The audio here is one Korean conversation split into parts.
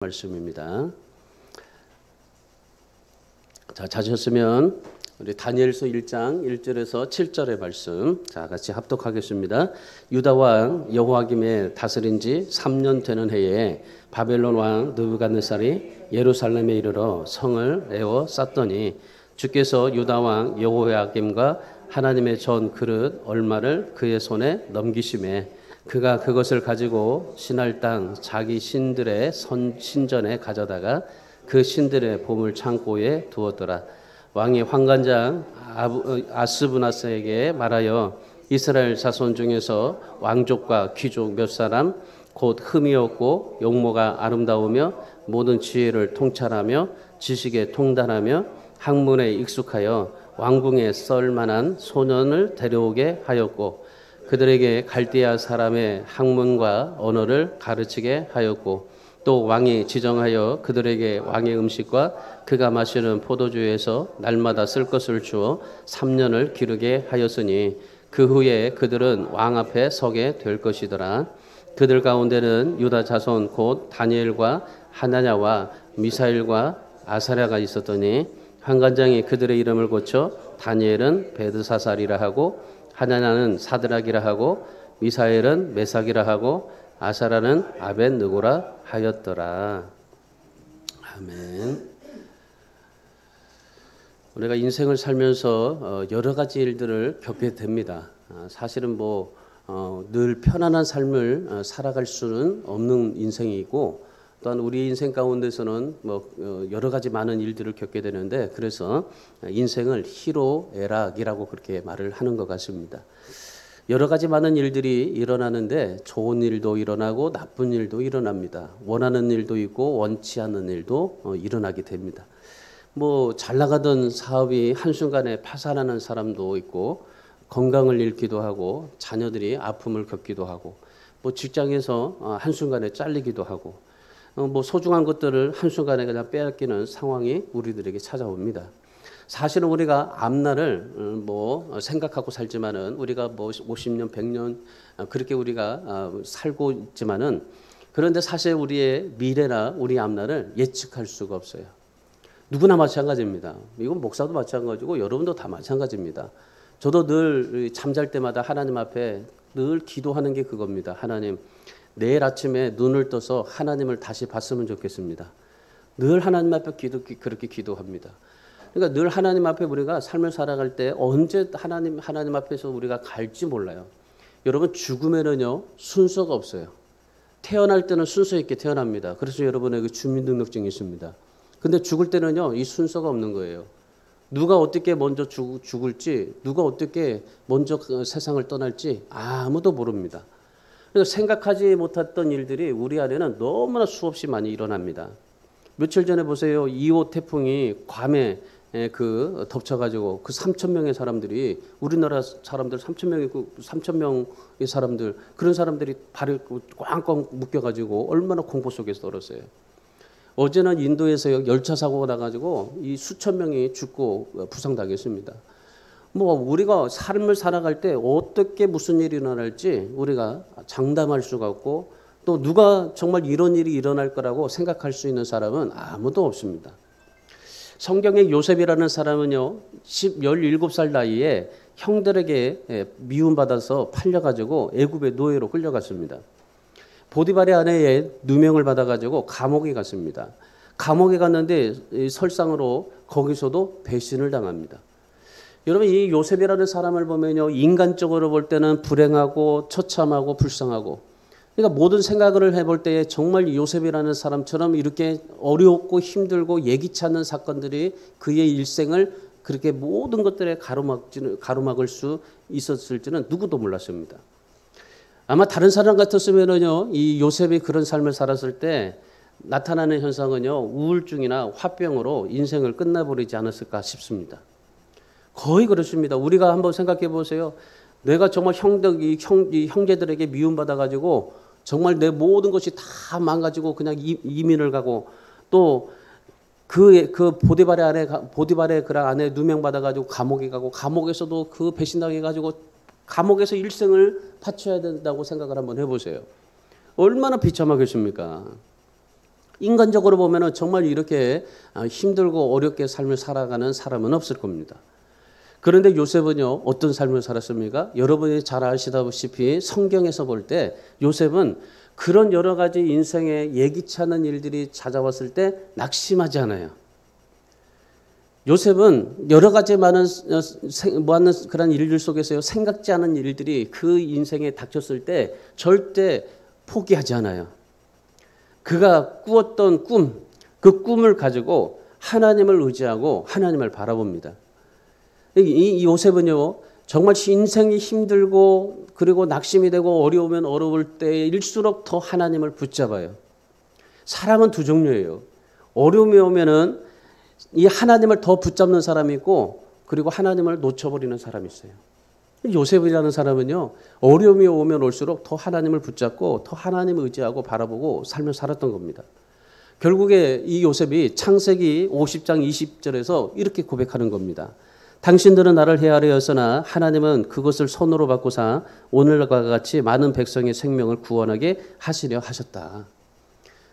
말씀입니다. 자, 찾으셨으면 우리 다니엘서 1장 1절에서 7절의 말씀 같이 합독하겠습니다. 유다 왕 여호야김의 다스린 지 3년 되는 해에 바벨론 왕 느부갓네살이 예루살렘에 이르러 성을 에워 쌓더니 주께서 유다 왕 여호야김과 하나님의 전 그릇 얼마를 그의 손에 넘기심에 그가 그것을 가지고 신할 땅 자기 신들의 신전에 가져다가 그 신들의 보물 창고에 두었더라. 왕이 환관장 아스브나스에게 말하여 이스라엘 자손 중에서 왕족과 귀족 몇 사람 곧 흠이 없고 용모가 아름다우며 모든 지혜를 통찰하며 지식에 통달하며 학문에 익숙하여 왕궁에 썰 만한 소년을 데려오게 하였고 그들에게 갈대아 사람의 학문과 언어를 가르치게 하였고 또 왕이 지정하여 그들에게 왕의 음식과 그가 마시는 포도주에서 날마다 쓸 것을 주어 3년을 기르게 하였으니 그 후에 그들은 왕 앞에 서게 될 것이더라. 그들 가운데는 유다 자손 곧 다니엘과 하나냐와 미사일과 아사랴가 있었더니 환관장이 그들의 이름을 고쳐 다니엘은 베드사살이라 하고 하나냐는 사드락이라 하고 미사엘은 메삭이라 하고 아사라는 아벳느고라 하였더라. 아멘. 우리가 인생을 살면서 여러 가지 일들을 겪게 됩니다. 사실은 늘 편안한 삶을 살아갈 수는 없는 인생이고 또한 우리 인생 가운데서는 여러 가지 많은 일들을 겪게 되는데 그래서 인생을 희로애락이라고 그렇게 말을 하는 것 같습니다. 여러 가지 많은 일들이 일어나는데 좋은 일도 일어나고 나쁜 일도 일어납니다. 원하는 일도 있고 원치 않는 일도 일어나게 됩니다. 잘 나가던 사업이 한순간에 파산하는 사람도 있고 건강을 잃기도 하고 자녀들이 아픔을 겪기도 하고 직장에서 한순간에 잘리기도 하고 소중한 것들을 한순간에 그냥 빼앗기는 상황이 우리들에게 찾아옵니다. 사실은 우리가 앞날을 생각하고 살지만은 우리가 50년, 100년 그렇게 우리가 살고 있지만은 그런데 사실 우리의 미래나 우리 앞날을 예측할 수가 없어요. 누구나 마찬가지입니다. 이건 목사도 마찬가지고 여러분도 다 마찬가지입니다. 저도 늘 잠잘 때마다 하나님 앞에 늘 기도하는 게 그겁니다. 하나님, 내일 아침에 눈을 떠서 하나님을 다시 봤으면 좋겠습니다. 늘 하나님 앞에 그렇게 기도합니다. 그러니까 늘 하나님 앞에 우리가 삶을 살아갈 때 언제 하나님 앞에서 우리가 갈지 몰라요. 여러분 죽으면은요 순서가 없어요. 태어날 때는 순서 있게 태어납니다. 그래서 여러분에게 주민등록증이 있습니다. 근데 죽을 때는요 이 순서가 없는 거예요. 누가 어떻게 먼저 죽을지, 누가 어떻게 먼저 세상을 떠날지 아무도 모릅니다. 그래서 생각하지 못했던 일들이 우리 안에는 너무나 수없이 많이 일어납니다. 며칠 전에 보세요. 2호 태풍이 괌에 덮쳐가지고 3,000명의 사람들이 우리나라 사람들 3,000명의 사람들 그런 사람들이 발을 꽝꽝 묶여가지고 얼마나 공포 속에서 떨었어요. 어제는 인도에서 열차 사고가 나가지고 이 수천 명이 죽고 부상당했습니다. 우리가 삶을 살아갈 때 어떻게 무슨 일이 일어날지 우리가 장담할 수가 없고 또 누가 정말 이런 일이 일어날 거라고 생각할 수 있는 사람은 아무도 없습니다. 성경의 요셉이라는 사람은요 17살 나이에 형들에게 미움받아서 팔려가지고 애굽의 노예로 끌려갔습니다. 보디발의 아내의 누명을 받아가지고 감옥에 갔습니다. 감옥에 갔는데 설상으로 거기서도 배신을 당합니다. 여러분 이 요셉이라는 사람을 보면요 인간적으로 볼 때는 불행하고 처참하고 불쌍하고 그러니까 모든 생각을 해볼 때에 정말 요셉이라는 사람처럼 이렇게 어렵고 힘들고 예기치 않는 사건들이 그의 일생을 그렇게 모든 것들에 가로막을 수 있었을지는 누구도 몰랐습니다. 아마 다른 사람 같았으면요 이 요셉이 그런 삶을 살았을 때 나타나는 현상은요 우울증이나 화병으로 인생을 끝내버리지 않았을까 싶습니다. 거의 그렇습니다. 우리가 한번 생각해 보세요. 내가 정말 형제들에게 미움받아가지고 정말 내 모든 것이 다 망가지고 그냥 이민을 가고 또 그 보디발의 그 아내 누명받아가지고 감옥에 가고 감옥에서도 그 배신당해가지고 감옥에서 일생을 바쳐야 된다고 생각을 한번 해보세요. 얼마나 비참하겠습니까? 인간적으로 보면은 정말 이렇게 힘들고 어렵게 삶을 살아가는 사람은 없을 겁니다. 그런데 요셉은요, 어떤 삶을 살았습니까? 여러분이 잘 아시다시피 성경에서 볼 때 요셉은 그런 여러 가지 인생에 예기치 않은 일들이 찾아왔을 때 낙심하지 않아요. 요셉은 여러 가지 많은 그런 일들 속에서요, 생각지 않은 일들이 그 인생에 닥쳤을 때 절대 포기하지 않아요. 그가 꾸었던 꿈, 그 꿈을 가지고 하나님을 의지하고 하나님을 바라봅니다. 이 요셉은요, 정말 인생이 힘들고 그리고 낙심이 되고 어려우면 어려울 때일수록 더 하나님을 붙잡아요. 사람은 두 종류예요. 어려움이 오면은 이 하나님을 더 붙잡는 사람이 있고 그리고 하나님을 놓쳐버리는 사람이 있어요. 요셉이라는 사람은요, 어려움이 오면 올수록 더 하나님을 붙잡고 더 하나님을 의지하고 바라보고 삶을 살았던 겁니다. 결국에 이 요셉이 창세기 50장 20절에서 이렇게 고백하는 겁니다. 당신들은 나를 헤아려 했으나 하나님은 그것을 손으로 바꾸사 오늘과 같이 많은 백성의 생명을 구원하게 하시려 하셨다.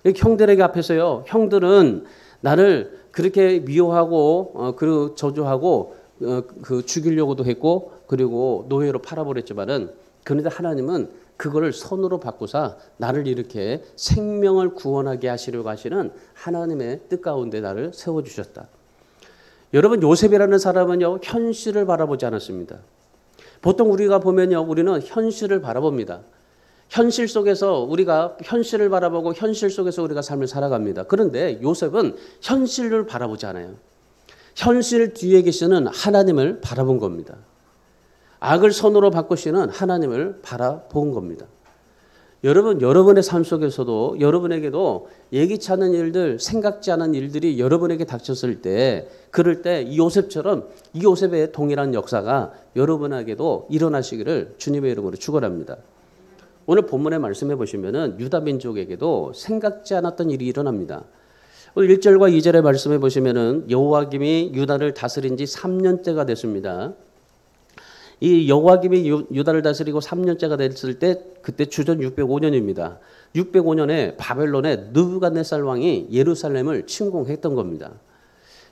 형들에게 앞에서요, 형들은 나를 그렇게 미워하고 그 저주하고 그 죽이려고도 했고 그리고 노예로 팔아버렸지만은 그런데 하나님은 그거를 손으로 바꾸사 나를 이렇게 생명을 구원하게 하시려고 하시는 하나님의 뜻 가운데 나를 세워주셨다. 여러분, 요셉이라는 사람은요, 현실을 바라보지 않았습니다. 보통 우리가 보면요, 우리는 현실을 바라봅니다. 현실 속에서 우리가 현실을 바라보고 현실 속에서 우리가 삶을 살아갑니다. 그런데 요셉은 현실을 바라보지 않아요. 현실 뒤에 계시는 하나님을 바라본 겁니다. 악을 선으로 바꾸시는 하나님을 바라본 겁니다. 여러분, 여러분의 삶 속에서도 여러분에게도 예기치 않은 일들, 생각지 않은 일들이 여러분에게 닥쳤을 때, 그럴 때 이 요셉처럼 이 요셉의 동일한 역사가 여러분에게도 일어나시기를 주님의 이름으로 축원합니다. 오늘 본문에 말씀해 보시면은 유다 민족에게도 생각지 않았던 일이 일어납니다. 오늘 1절과 2절에 말씀해 보시면은 여호와김이 유다를 다스린 지 3년째가 됐습니다. 이 여호와김이 유다를 다스리고 3년째가 됐을 때 그때 주전 605년입니다. 605년에 바벨론의 느부갓네살 왕이 예루살렘을 침공했던 겁니다.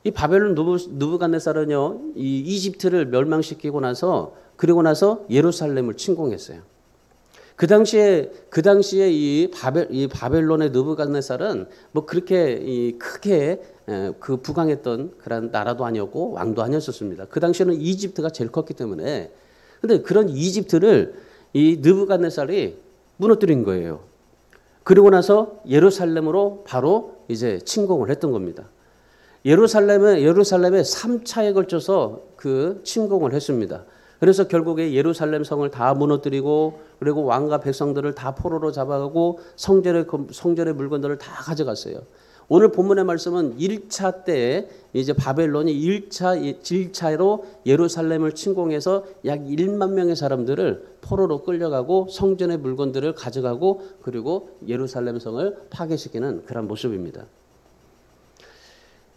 이 바벨론 느부갓네살은요, 이 이집트를 멸망시키고 나서 그리고 나서 예루살렘을 침공했어요. 그 당시에 이 바벨론의 느부갓네살은 뭐 그렇게 크게 그 부강했던 그런 나라도 아니었고 왕도 아니었었습니다. 그 당시에는 이집트가 제일 컸기 때문에. 근데 그런 이집트를 이 느부갓네살이 무너뜨린 거예요. 그리고 나서 예루살렘으로 바로 이제 침공을 했던 겁니다. 예루살렘에 3차에 걸쳐서 그 침공을 했습니다. 그래서 결국에 예루살렘 성을 다 무너뜨리고 그리고 왕과 백성들을 다 포로로 잡아가고 성전의 물건들을 다 가져갔어요. 오늘 본문의 말씀은 1차 때에 이제 바벨론이 1차로 예루살렘을 침공해서 약 1만 명의 사람들을 포로로 끌려가고 성전의 물건들을 가져가고 그리고 예루살렘 성을 파괴시키는 그런 모습입니다.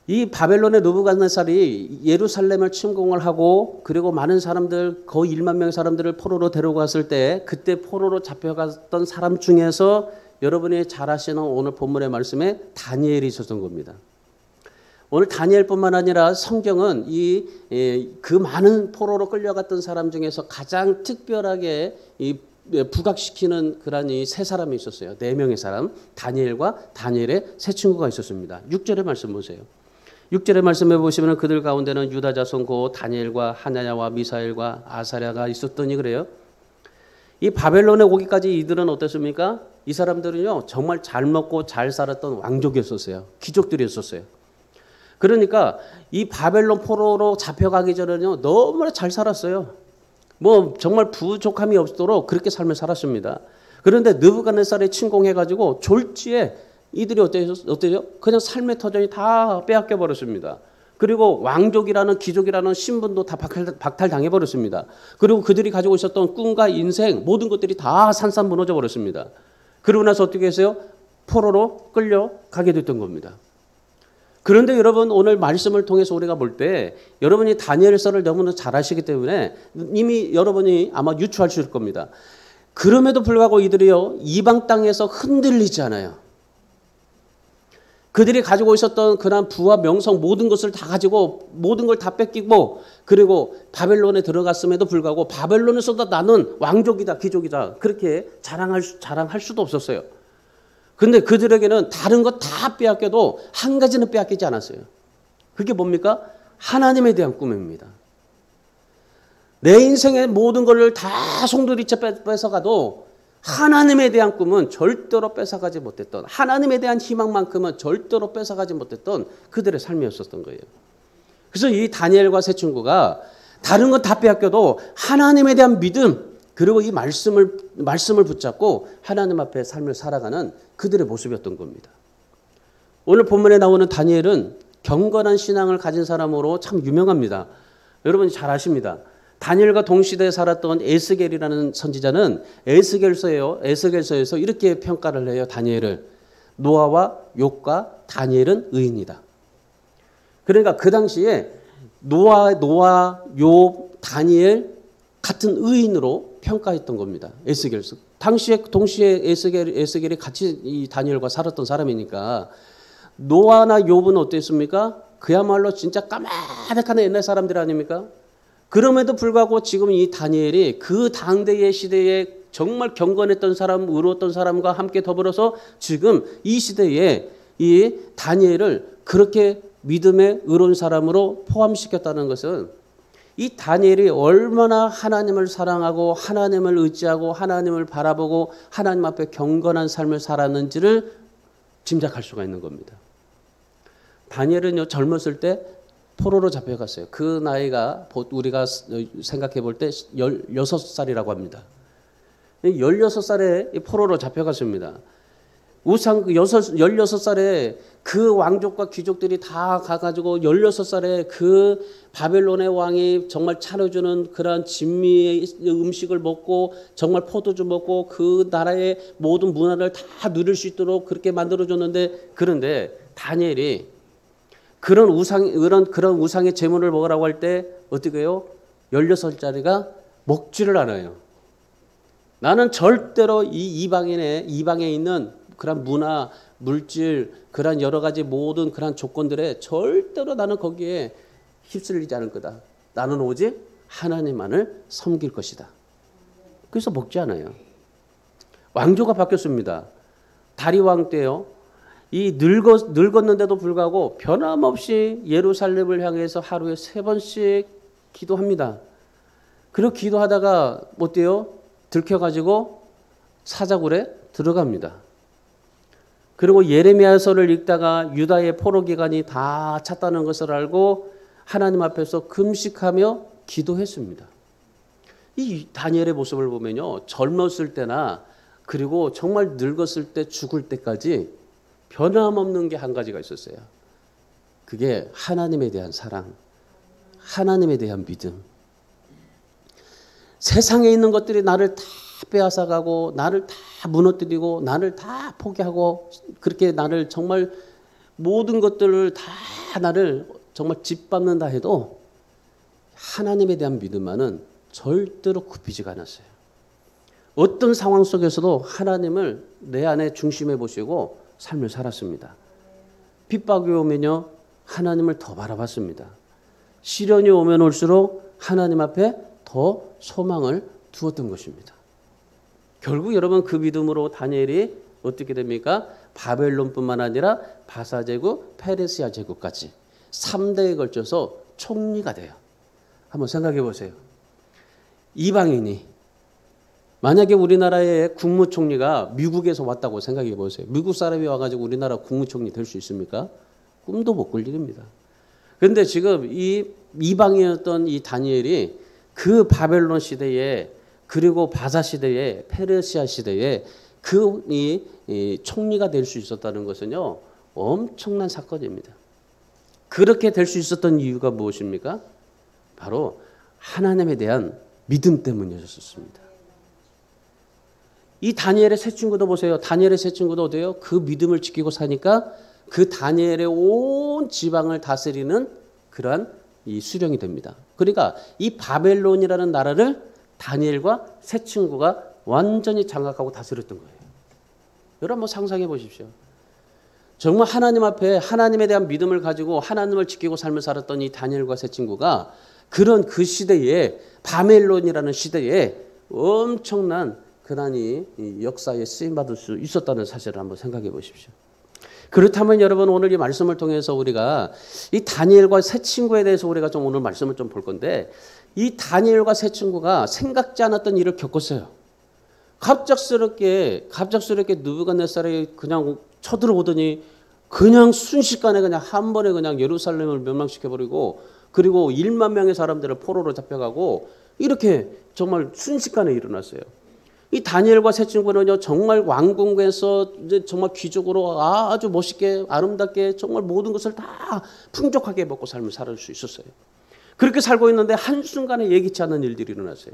이 바벨론의 느부갓네살이 예루살렘을 침공을 하고 그리고 많은 사람들 거의 1만 명의 사람들을 포로로 데려갔을 때 그때 포로로 잡혀갔던 사람 중에서 여러분이 잘 아시는 오늘 본문의 말씀에 다니엘이 있었던 겁니다. 오늘 다니엘뿐만 아니라 성경은 그 많은 포로로 끌려갔던 사람 중에서 가장 특별하게 부각시키는 그런 이 세 사람이 있었어요. 4명의 사람, 다니엘과 다니엘의 세 친구가 있었습니다. 6절의 말씀 보세요. 6절의 말씀해 보시면 그들 가운데는 유다 자손 고 다니엘과 하나냐와 미사엘과 아사랴가 있었더니 그래요. 이 바벨론에 오기까지 이들은 어땠습니까? 이 사람들은요, 정말 잘 먹고 잘 살았던 왕족이었었어요. 귀족들이었었어요. 그러니까 이 바벨론 포로로 잡혀가기 전에는요, 너무나 잘 살았어요. 뭐 정말 부족함이 없도록 그렇게 삶을 살았습니다. 그런데 느부갓네살이 침공해가지고 졸지에 이들이 어때요? 그냥 삶의 터전이 다 빼앗겨 버렸습니다. 그리고 왕족이라는 귀족이라는 신분도 다 박탈당해 버렸습니다. 그리고 그들이 가지고 있었던 꿈과 인생 모든 것들이 다 산산 무너져 버렸습니다. 그러고 나서 어떻게 했어요? 포로로 끌려가게 됐던 겁니다. 그런데 여러분, 오늘 말씀을 통해서 우리가 볼 때 여러분이 다니엘서를 너무나 잘 아시기 때문에 이미 여러분이 아마 유추하실 겁니다. 그럼에도 불구하고 이들이요, 이방 땅에서 흔들리지 않아요. 그들이 가지고 있었던 그런 부와 명성 모든 것을 다 가지고 모든 걸 다 뺏기고 그리고 바벨론에 들어갔음에도 불구하고 바벨론에서도 나는 왕족이다 귀족이다 그렇게 자랑할 수도 없었어요. 그런데 그들에게는 다른 것 다 빼앗겨도 한 가지는 빼앗기지 않았어요. 그게 뭡니까? 하나님에 대한 꿈입니다. 내 인생의 모든 것을 다 송두리째 뺏어가도 하나님에 대한 꿈은 절대로 뺏어가지 못했던, 하나님에 대한 희망만큼은 절대로 뺏어가지 못했던 그들의 삶이었었던 거예요. 그래서 이 다니엘과 세 친구가 다른 건 다 빼앗겨도 하나님에 대한 믿음 그리고 이 말씀을 붙잡고 하나님 앞에 삶을 살아가는 그들의 모습이었던 겁니다. 오늘 본문에 나오는 다니엘은 경건한 신앙을 가진 사람으로 참 유명합니다. 여러분 잘 아십니다. 다니엘과 동시대에 살았던 에스겔이라는 선지자는 에스겔서에서 이렇게 평가를 해요. 다니엘을. 노아와 욥과 다니엘은 의인이다. 그러니까 그 당시에 노아, 욥, 다니엘 같은 의인으로 평가했던 겁니다. 에스겔서. 당시에 동시에 에스겔이 같이 이 다니엘과 살았던 사람이니까 노아나 욥은 어땠습니까? 그야말로 진짜 까마득한 옛날 사람들 아닙니까? 그럼에도 불구하고 지금 이 다니엘이 그 당대의 시대에 정말 경건했던 사람, 의로웠던 사람과 함께 더불어서 지금 이 시대에 이 다니엘을 그렇게 믿음의 의로운 사람으로 포함시켰다는 것은 이 다니엘이 얼마나 하나님을 사랑하고 하나님을 의지하고 하나님을 바라보고 하나님 앞에 경건한 삶을 살았는지를 짐작할 수가 있는 겁니다. 다니엘은요, 젊었을 때 포로로 잡혀갔어요. 그 나이가 우리가 생각해 볼 때 16살이라고 합니다. 16살에 포로로 잡혀갔습니다. 16살에 그 왕족과 귀족들이 다 가가지고 16살에 그 바벨론의 왕이 정말 차려주는 그러한 진미의 음식을 먹고 정말 포도주 먹고 그 나라의 모든 문화를 다 누릴 수 있도록 그렇게 만들어줬는데 그런데 다니엘이 그런 우상의 제물을 먹으라고 할 때 어떻게 해요? 16살짜리가 먹지를 않아요. 나는 절대로 이 이방에 있는 그런 문화, 물질, 그런 여러 가지 모든 그런 조건들에 절대로 나는 거기에 휩쓸리지 않을 거다. 나는 오직 하나님만을 섬길 것이다. 그래서 먹지 않아요. 왕조가 바뀌었습니다. 다리왕 때요. 이 늙었는데도 불구하고 변함없이 예루살렘을 향해서 하루에 3번씩 기도합니다. 그리고 기도하다가 어때요? 들켜가지고 사자굴에 들어갑니다. 그리고 예레미야서를 읽다가 유다의 포로 기간이 다 찼다는 것을 알고 하나님 앞에서 금식하며 기도했습니다. 이 다니엘의 모습을 보면요. 젊었을 때나 그리고 정말 늙었을 때 죽을 때까지 변함없는 게 한 가지가 있었어요. 그게 하나님에 대한 사랑, 하나님에 대한 믿음. 세상에 있는 것들이 나를 다 빼앗아가고 나를 다 무너뜨리고 나를 다 포기하고 그렇게 나를 정말 모든 것들을 다 나를 정말 짓밟는다 해도 하나님에 대한 믿음만은 절대로 굽히지가 않았어요. 어떤 상황 속에서도 하나님을 내 안에 중심에 보시고 삶을 살았습니다. 핍박이 오면요 하나님을 더 바라봤습니다. 시련이 오면 올수록 하나님 앞에 더 소망을 두었던 것입니다. 결국 여러분 그 믿음으로 다니엘이 어떻게 됩니까? 바벨론뿐만 아니라 바사 제국, 페르시아 제국까지 3대에 걸쳐서 총리가 돼요. 한번 생각해 보세요. 이방인이 만약에 우리나라의 국무총리가 미국에서 왔다고 생각해 보세요. 미국 사람이 와가지고 우리나라 국무총리 될 수 있습니까? 꿈도 못 꿀 일입니다. 그런데 지금 이 이방인이었던 이 다니엘이 그 바벨론 시대에 그리고 바사 시대에 페르시아 시대에 이 총리가 될 수 있었다는 것은요 엄청난 사건입니다. 그렇게 될 수 있었던 이유가 무엇입니까? 바로 하나님에 대한 믿음 때문이었습니다. 이 다니엘의 세 친구도 보세요. 다니엘의 세 친구도 어때요? 그 믿음을 지키고 사니까 그 다니엘의 온 지방을 다스리는 그러한 이 수령이 됩니다. 그러니까 이 바벨론이라는 나라를 다니엘과 세 친구가 완전히 장악하고 다스렸던 거예요. 여러분 한번 상상해 보십시오. 정말 하나님 앞에 하나님에 대한 믿음을 가지고 하나님을 지키고 삶을 살았던 이 다니엘과 세 친구가 그런 그 시대에 바벨론이라는 시대에 엄청난 고난이 역사에 쓰임받을 수 있었다는 사실을 한번 생각해 보십시오. 그렇다면 여러분 오늘 이 말씀을 통해서 우리가 이 다니엘과 세 친구에 대해서 우리가 좀 오늘 말씀을 좀 볼 건데 이 다니엘과 세 친구가 생각지 않았던 일을 겪었어요. 갑작스럽게 느부갓네살이 그냥 쳐들어오더니 그냥 순식간에 그냥 한 번에 그냥 예루살렘을 멸망시켜버리고 그리고 1만 명의 사람들을 포로로 잡혀가고 이렇게 정말 순식간에 일어났어요. 이 다니엘과 세 친구는요 정말 왕궁에서 이제 정말 귀족으로 아주 멋있게 아름답게 정말 모든 것을 다 풍족하게 먹고 삶을 살 수 있었어요. 그렇게 살고 있는데 한순간에 예기치 않은 일들이 일어났어요.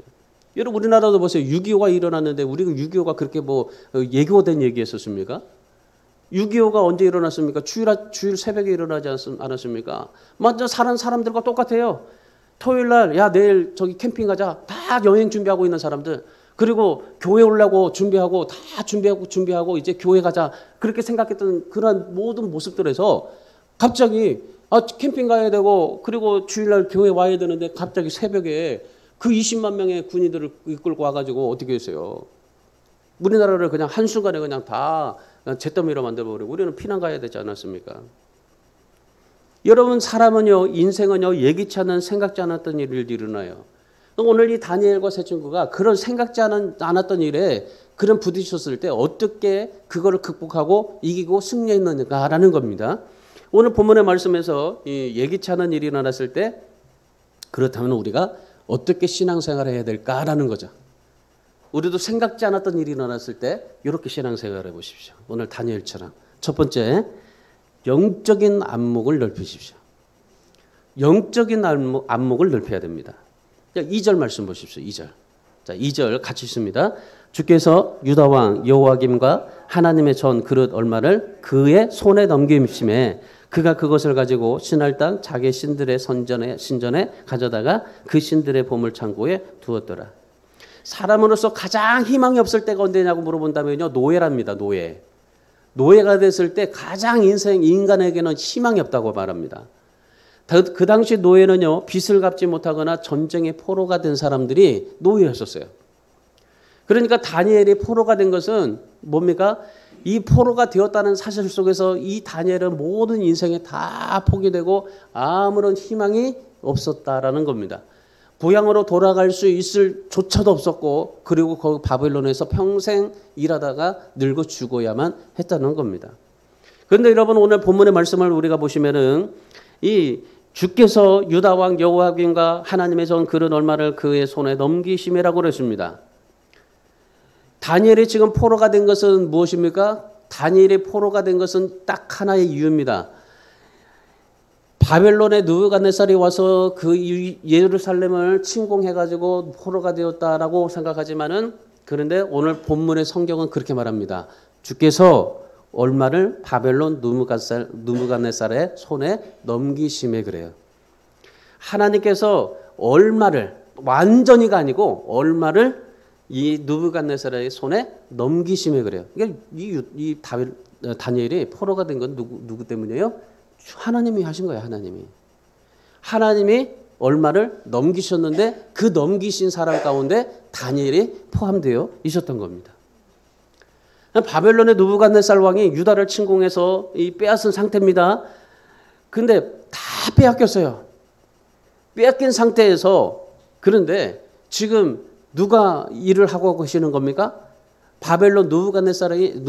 여러분 우리나라도 보세요. 6.25가 일어났는데 우리가 6.25가 그렇게 뭐 예고된 얘기였었습니까? 6.25가 언제 일어났습니까? 주일 새벽에 일어나지 않았습니까? 먼저 사는 사람들과 똑같아요. 토요일 날 야 내일 저기 캠핑 가자. 다 여행 준비하고 있는 사람들. 그리고 교회 오려고 준비하고 다 준비하고 이제 교회 가자. 그렇게 생각했던 그런 모든 모습들에서 갑자기 캠핑 가야 되고 그리고 주일날 교회 와야 되는데 갑자기 새벽에 그 20만 명의 군인들을 이끌고 와가지고 어떻게 했어요? 우리나라를 그냥 한순간에 그냥 다 잿더미로 만들어버리고 우리는 피난 가야 되지 않았습니까? 여러분 사람은요 인생은요 예기치 않은 생각지 않았던 일이 일어나요. 오늘 이 다니엘과 세 친구가 그런 생각지 않았던 일에 그런 부딪혔을 때 어떻게 그거를 극복하고 이기고 승리했느냐라는 겁니다. 오늘 본문의 말씀에서 이 예기치 않은 일이 일어났을 때 그렇다면 우리가 어떻게 신앙생활을 해야 될까라는 거죠. 우리도 생각지 않았던 일이 일어났을 때 이렇게 신앙생활을 해보십시오. 오늘 다니엘처럼. 첫 번째, 영적인 안목을 넓히십시오. 영적인 안목을 넓혀야 됩니다. 2절 말씀 보십시오. 2절. 자, 2절 같이 있습니다. 주께서 유다 왕 여호야김과 하나님의 전 그릇 얼마를 그의 손에 넘기심에 그가 그것을 가지고 신할 땅 자기 신들의 신전에 가져다가 그 신들의 보물 창고에 두었더라. 사람으로서 가장 희망이 없을 때가 언제냐고 물어본다면요. 노예랍니다. 노예. 노예가 됐을 때 가장 인간에게는 희망이 없다고 말합니다. 그 당시 노예는요. 빚을 갚지 못하거나 전쟁의 포로가 된 사람들이 노예였었어요. 그러니까 다니엘이 포로가 된 것은 뭡니까? 이 포로가 되었다는 사실 속에서 이 다니엘은 모든 인생에 다 포기되고 아무런 희망이 없었다라는 겁니다. 고향으로 돌아갈 수 있을 조차도 없었고 그리고 거기 바벨론에서 평생 일하다가 늙어 죽어야만 했다는 겁니다. 그런데 여러분 오늘 본문의 말씀을 우리가 보시면은 이 주께서 유다 왕 여호야김과 하나님의 전 그릇 얼마를 그의 손에 넘기심이라고 그랬습니다. 다니엘이 지금 포로가 된 것은 무엇입니까? 다니엘이 포로가 된 것은 딱 하나의 이유입니다. 바벨론의 느부갓네살이 와서 그 예루살렘을 침공해가지고 포로가 되었다라고 생각하지만은 그런데 오늘 본문의 성경은 그렇게 말합니다. 주께서 얼마를 바벨론 느부갓네살의 손에 넘기심에 그래요. 하나님께서 얼마를 완전히가 아니고 얼마를 이 느부갓네살의 손에 넘기심에 그래요. 그러니까 이 다니엘이 포로가 된 건 누구 때문이에요? 하나님이 하신 거예요. 하나님이 얼마를 넘기셨는데 그 넘기신 사람 가운데 다니엘이 포함되어 있었던 겁니다. 바벨론의 느부갓네살 왕이 유다를 침공해서 빼앗은 상태입니다. 근데 다 빼앗겼어요. 빼앗긴 상태에서 그런데 지금 누가 일을 하고 계시는 겁니까? 바벨론 느부갓네살이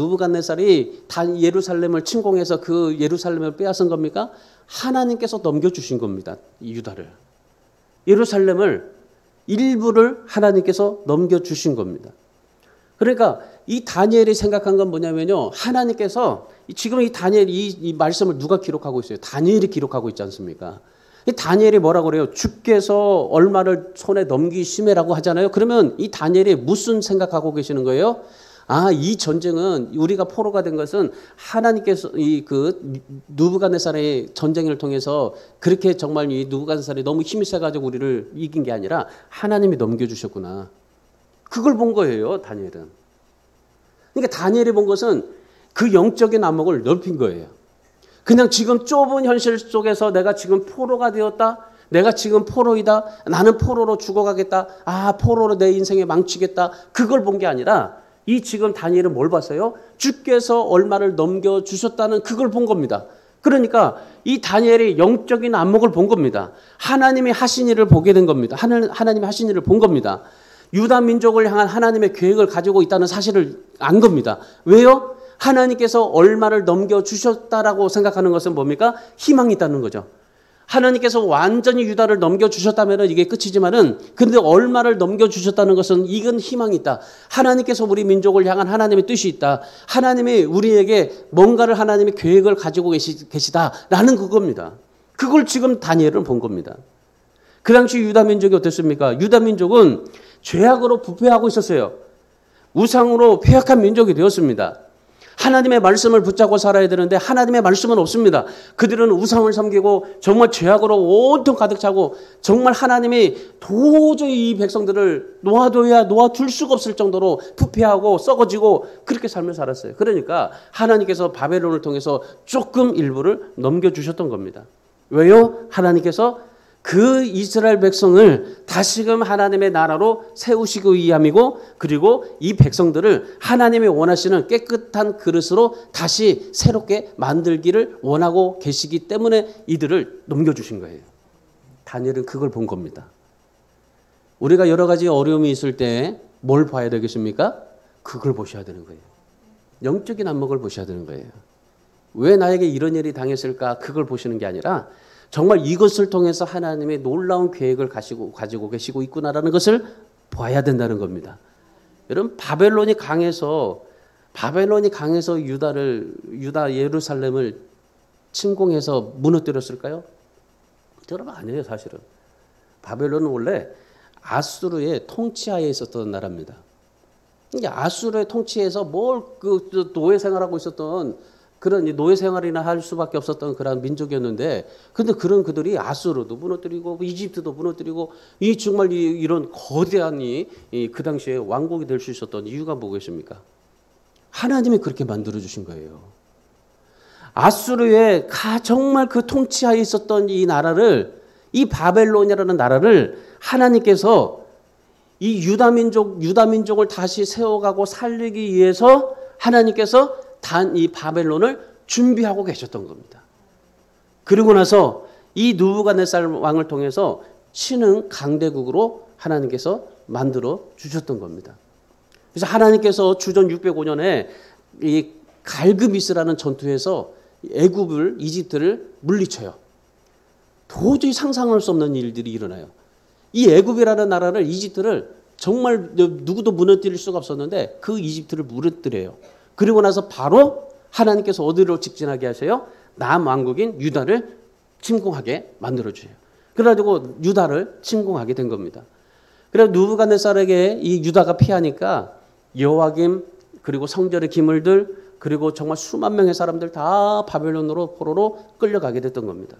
예루살렘을 침공해서 그 예루살렘을 빼앗은 겁니까? 하나님께서 넘겨주신 겁니다. 이 유다를. 예루살렘을 일부를 하나님께서 넘겨주신 겁니다. 그러니까 이 다니엘이 생각한 건 뭐냐면요. 하나님께서 지금 이 다니엘 이 말씀을 누가 기록하고 있어요? 다니엘이 기록하고 있지 않습니까? 이 다니엘이 뭐라고 그래요? 주께서 얼마를 손에 넘기심이라고 하잖아요. 그러면 이 다니엘이 무슨 생각하고 계시는 거예요? 이 전쟁은 우리가 포로가 된 것은 하나님께서 느부갓네살의 전쟁을 통해서 그렇게 정말 이 느부갓네살이 너무 힘이 세가지고 우리를 이긴 게 아니라 하나님이 넘겨주셨구나. 그걸 본 거예요, 다니엘은. 그러니까 다니엘이 본 것은 그 영적인 안목을 넓힌 거예요. 그냥 지금 좁은 현실 속에서 내가 지금 포로가 되었다. 내가 지금 포로이다. 나는 포로로 죽어가겠다. 포로로 내 인생에 망치겠다. 그걸 본 게 아니라 이 지금 다니엘은 뭘 봤어요? 주께서 얼마를 넘겨주셨다는 그걸 본 겁니다. 그러니까 이 다니엘이 영적인 안목을 본 겁니다. 하나님이 하신 일을 보게 된 겁니다. 하나님이 하신 일을 본 겁니다. 유다 민족을 향한 하나님의 계획을 가지고 있다는 사실을 안 겁니다. 왜요? 하나님께서 얼마를 넘겨주셨다라고 생각하는 것은 뭡니까? 희망이 있다는 거죠. 하나님께서 완전히 유다를 넘겨주셨다면 이게 끝이지만은 근데 얼마를 넘겨주셨다는 것은 이건 희망이 있다. 하나님께서 우리 민족을 향한 하나님의 뜻이 있다. 하나님이 우리에게 뭔가를 하나님의 계획을 가지고 계시다라는 그겁니다. 그걸 지금 다니엘은 본 겁니다. 그 당시 유다 민족이 어땠습니까? 유다 민족은 죄악으로 부패하고 있었어요. 우상으로 폐역한 민족이 되었습니다. 하나님의 말씀을 붙잡고 살아야 되는데 하나님의 말씀은 없습니다. 그들은 우상을 섬기고 정말 죄악으로 온통 가득 차고 정말 하나님이 도저히 이 백성들을 놓아둘 수가 없을 정도로 부패하고 썩어지고 그렇게 삶을 살았어요. 그러니까 하나님께서 바벨론을 통해서 조금 일부를 넘겨주셨던 겁니다. 왜요? 하나님께서 그 이스라엘 백성을 다시금 하나님의 나라로 세우시기 위함이고 그리고 이 백성들을 하나님이 원하시는 깨끗한 그릇으로 다시 새롭게 만들기를 원하고 계시기 때문에 이들을 넘겨주신 거예요. 다니엘은 그걸 본 겁니다. 우리가 여러 가지 어려움이 있을 때 뭘 봐야 되겠습니까? 그걸 보셔야 되는 거예요. 영적인 안목을 보셔야 되는 거예요. 왜 나에게 이런 일이 당했을까? 그걸 보시는 게 아니라 정말 이것을 통해서 하나님의 놀라운 계획을 가지고 계시고 있구나라는 것을 봐야 된다는 겁니다. 여러분 바벨론이 강해서 유다 예루살렘을 침공해서 무너뜨렸을까요? 여러분 아니에요 사실은. 바벨론은 원래 아수르의 통치하에 있었던 나라입니다. 이게 아수르의 통치에서 그 노예 생활하고 있었던 그런 노예 생활이나 할 수밖에 없었던 그런 민족이었는데, 근데 그들이 아수르도 무너뜨리고 이집트도 무너뜨리고 이 정말 이런 거대한 그 당시에 왕국이 될 수 있었던 이유가 뭐겠습니까? 하나님이 그렇게 만들어 주신 거예요. 아수르의 정말 그 통치하에 있었던 이 나라를, 이 바벨론이라는 나라를 하나님께서 이 유다 민족을 다시 세워가고 살리기 위해서 하나님께서 이 바벨론을 준비하고 계셨던 겁니다. 그리고 나서 이 느부갓네살 왕을 통해서 신흥 강대국으로 하나님께서 만들어 주셨던 겁니다. 그래서 하나님께서 주전 605년에 이 갈그미스라는 전투에서 이집트를 물리쳐요. 도저히 상상할 수 없는 일들이 일어나요. 이 애굽이라는 나라를, 이집트를 정말 누구도 무너뜨릴 수가 없었는데 그 이집트를 무너뜨려요. 그리고 나서 바로 하나님께서 어디로 직진하게 하세요? 남왕국인 유다를 침공하게 만들어줘요. 그래가지고 유다를 침공하게 된 겁니다. 그래서 느부갓네살에게 이 유다가 피하니까 여호와김 그리고 성전의 기물들 그리고 정말 수만 명의 사람들 다 바벨론으로 포로로 끌려가게 됐던 겁니다.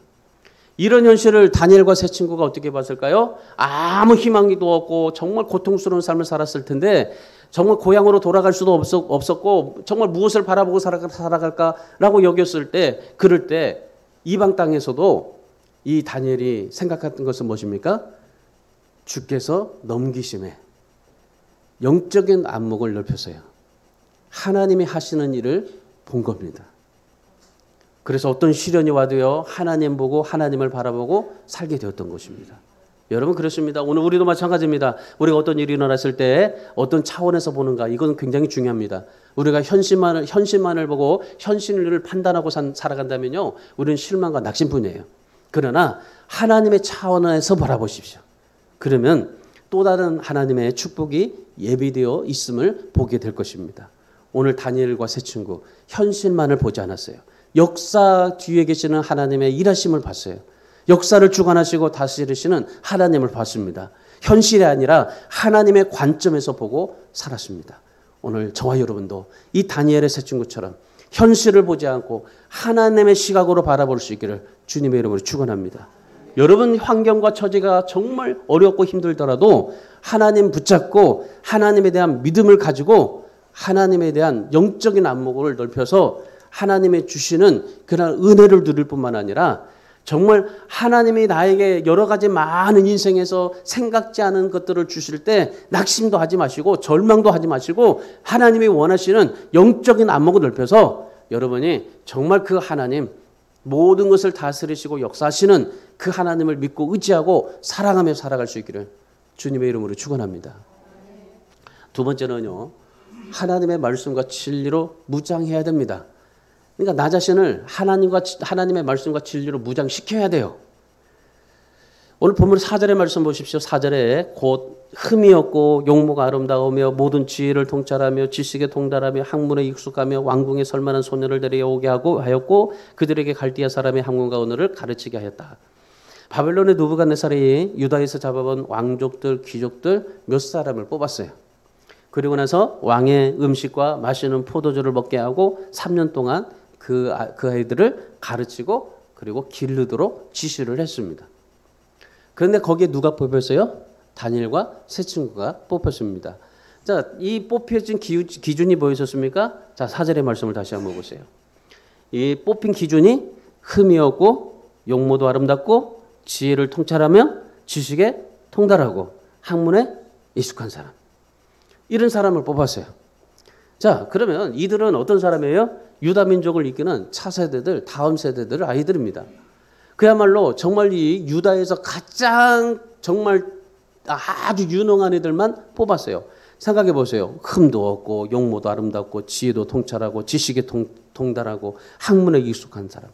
이런 현실을 다니엘과 세 친구가 어떻게 봤을까요? 아무 희망도 없고 정말 고통스러운 삶을 살았을 텐데 정말 고향으로 돌아갈 수도 없었고 정말 무엇을 바라보고 살아갈까라고 여겼을 때, 그럴 때 이방 땅에서도 이 다니엘이 생각했던 것은 무엇입니까? 주께서 넘기심에 영적인 안목을 넓혀서요. 하나님이 하시는 일을 본 겁니다. 그래서 어떤 시련이 와도요, 하나님 보고 하나님을 바라보고 살게 되었던 것입니다. 여러분 그렇습니다. 오늘 우리도 마찬가지입니다. 우리가 어떤 일이 일어났을 때 어떤 차원에서 보는가, 이건 굉장히 중요합니다. 우리가 현실만을 보고 현실을 판단하고 살아간다면요, 우리는 실망과 낙심뿐이에요. 그러나 하나님의 차원에서 바라보십시오. 그러면 또 다른 하나님의 축복이 예비되어 있음을 보게 될 것입니다. 오늘 다니엘과 세 친구 현실만을 보지 않았어요. 역사 뒤에 계시는 하나님의 일하심을 봤어요. 역사를 주관하시고 다스리시는 하나님을 봤습니다. 현실이 아니라 하나님의 관점에서 보고 살았습니다. 오늘 저와 여러분도 이 다니엘의 세 친구처럼 현실을 보지 않고 하나님의 시각으로 바라볼 수 있기를 주님의 이름으로 축원합니다. 여러분 환경과 처지가 정말 어렵고 힘들더라도 하나님 붙잡고 하나님에 대한 믿음을 가지고 하나님에 대한 영적인 안목을 넓혀서 하나님의 주시는 그런 은혜를 누릴 뿐만 아니라 정말 하나님이 나에게 여러 가지 많은 인생에서 생각지 않은 것들을 주실 때 낙심도 하지 마시고 절망도 하지 마시고 하나님이 원하시는 영적인 안목을 넓혀서 여러분이 정말 그 하나님 모든 것을 다스리시고 역사하시는 그 하나님을 믿고 의지하고 사랑하며 살아갈 수 있기를 주님의 이름으로 축원합니다. 두 번째는요. 하나님의 말씀과 진리로 무장해야 됩니다. 그러니까 나 자신을 하나님의 말씀과 진리로 무장시켜야 돼요. 오늘 본문 4절의 말씀 보십시오. 4절에 곧 흠이 없고 용모가 아름다우며 모든 지혜를 통찰하며 지식에 통달하며 학문에 익숙하며 왕궁에 설만한 소년을 데려오게 하였고 그들에게 갈대아 사람의 학문과 언어를 가르치게 하였다. 바벨론의 느부갓네살이 유다에서 잡아본 왕족들, 귀족들 몇 사람을 뽑았어요. 그리고 나서 왕의 음식과 마시는 포도주를 먹게 하고 3년 동안 그 아이들을 가르치고 그리고 기르도록 지시를 했습니다. 그런데 거기에 누가 뽑혔어요? 다니엘과 세 친구가 뽑혔습니다. 자, 이 뽑혀진 기준이 뭐였습니까? 자, 4절의 말씀을 다시 한번 보세요. 이 뽑힌 기준이 흠이 없고 용모도 아름답고 지혜를 통찰하며 지식에 통달하고 학문에 익숙한 사람. 이런 사람을 뽑았어요. 자, 그러면 이들은 어떤 사람이에요? 유다 민족을 이끄는 차세대들, 다음 세대들 아이들입니다. 그야말로 정말 이 유다에서 가장 정말 아주 유능한 애들만 뽑았어요. 생각해 보세요. 흠도 없고 용모도 아름답고 지혜도 통찰하고 지식에 통달하고 학문에 익숙한 사람.